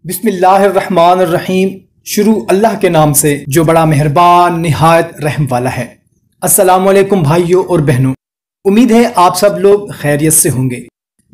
बिस्मिल्लाहिर्रहमानिर्रहीम। शुरू अल्लाह के नाम से जो बड़ा मेहरबान निहायत रहम वाला है। अस्सलाम वालेकुम भाइयों और बहनों, उम्मीद है आप सब लोग खैरियत से होंगे।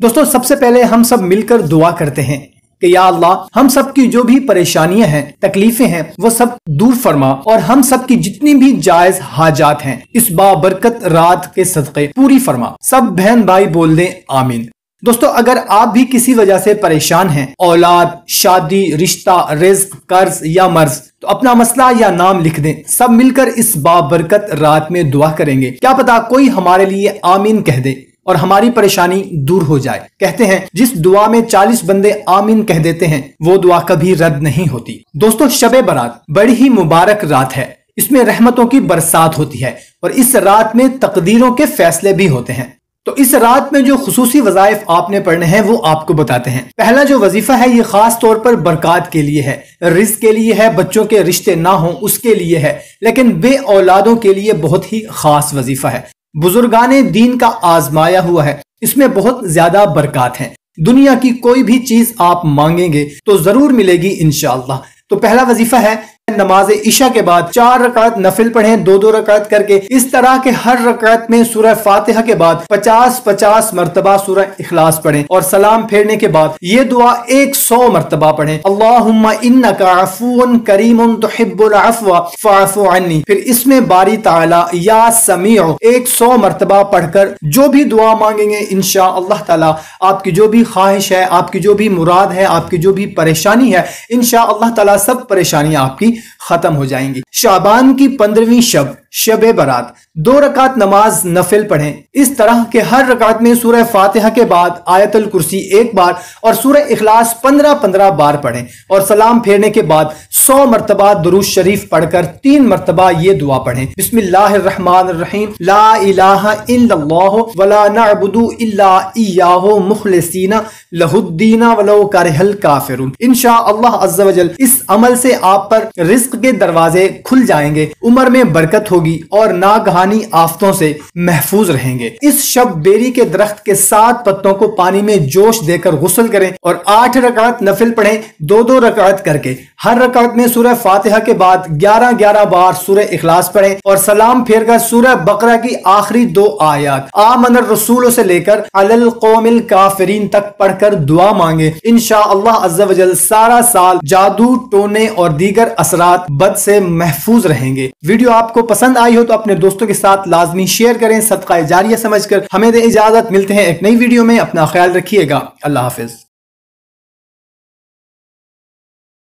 दोस्तों, सबसे पहले हम सब मिलकर दुआ करते हैं कि या अल्लाह हम सब की जो भी परेशानियां हैं, तकलीफें हैं, वो सब दूर फरमा और हम सब की जितनी भी जायज हाजात हैं इस बाबरकत रात के सदक़े पूरी फरमा। सब बहन भाई बोल दें आमीन। दोस्तों, अगर आप भी किसी वजह से परेशान हैं, औलाद, शादी, रिश्ता, रिज़्क, कर्ज या मर्ज, तो अपना मसला या नाम लिख दें। सब मिलकर इस बाबरकत रात में दुआ करेंगे। क्या पता कोई हमारे लिए आमीन कह दे और हमारी परेशानी दूर हो जाए। कहते हैं जिस दुआ में 40 बंदे आमीन कह देते हैं वो दुआ कभी रद्द नहीं होती। दोस्तों, शबे बारात बड़ी ही मुबारक रात है। इसमें रहमतों की बरसात होती है और इस रात में तकदीरों के फैसले भी होते हैं। तो इस रात में जो खुसूसी वज़ाइफ आपने पढ़ने हैं वो आपको बताते हैं। पहला जो वजीफा है ये खास तौर पर बरक़ात के लिए है, रिज़्क के लिए है, बच्चों के रिश्ते ना हो उसके लिए है, लेकिन बे औलादों के लिए बहुत ही खास वजीफा है। बुजुर्गाने दीन का आजमाया हुआ है, इसमें बहुत ज्यादा बरक़ात है। दुनिया की कोई भी चीज आप मांगेंगे तो जरूर मिलेगी इंशाअल्लाह। तो पहला वजीफा है नमाज इशा के बाद 4 रकात नफिल पढ़ें, 2-2 रकात करके। इस तरह के हर रकात में सूरह फातिहा के बाद 50-50 मरतबा सूरह इखलास पढ़ें और सलाम फेरने के बाद ये दुआ 100 मरतबा पढ़ें, अल्लाहुम्मा इन्नका अफ़ून करीमुन तुहिब्बुल अफ़्व फ़अफ़ु अन्नी। फिर इसमें बारी ताला या समीउ 100 मरतबा पढ़कर जो भी दुआ मांगेंगे इंशाअल्लाह ताला आपकी जो भी ख्वाहिश है, आपकी जो भी मुराद है, आपकी जो भी परेशानी है, इंशाअल्लाह ताला सब परेशानियां आपकी खत्म हो जाएंगी। शाबान की 15वीं शबे बारात 2 रकात नमाज नफिल पढ़ें। इस तरह के हर रकात में सूरह फातिहा के बाद आयतुल कुर्सी 1 बार और सूरह इखलास 15-15 बार पढ़ें और सलाम फेरने के बाद 100 मरतबा दुरूद शरीफ पढ़कर 3 मरतबा ये दुआ पढ़ें, बिस्मिल्लाहिर्रहमानिर्रहीम, ला इलाहा इल्लल्लाहु वला नअबुदु इल्ला इय्याहु मुखलिसीना लहुद्दीना वलौ करिहल काफिरून। इंशाअल्लाह अज़्ज़ व जल इस अमल से आप पर रिज़्क के दरवाजे खुल जाएंगे, उम्र में बरकत होगी और नागहानी आफतों से महफूज रहेंगे। इस शब बेरी के दरख्त के 7 पत्तों को पानी में जोश देकर गुस्ल करें और 8 रकात नफिल पढ़ें, 2-2 रकात करके। हर रकात में सूरह फातिहा के बाद 11-11 बार सूरह इखलास पढ़ें और सलाम फेरकर सूरह बकरा की आखिरी 2 आयत आमनर रसूल से लेकर अलल कौमिल काफिरीन तक पढ़कर दुआ मांगे। इंशाअल्लाह अज़्ज़ व जल सारा साल जादू, टोने और दीगर असरात बद से महफूज रहेंगे। वीडियो आपको पसंद आई हो तो अपने दोस्तों के साथ लाजमी शेयर करें, सदका जारिया समझकर। हमें दे इजाजत, मिलते हैं एक नई वीडियो में। अपना ख्याल रखिएगा। अल्लाह हाफिज।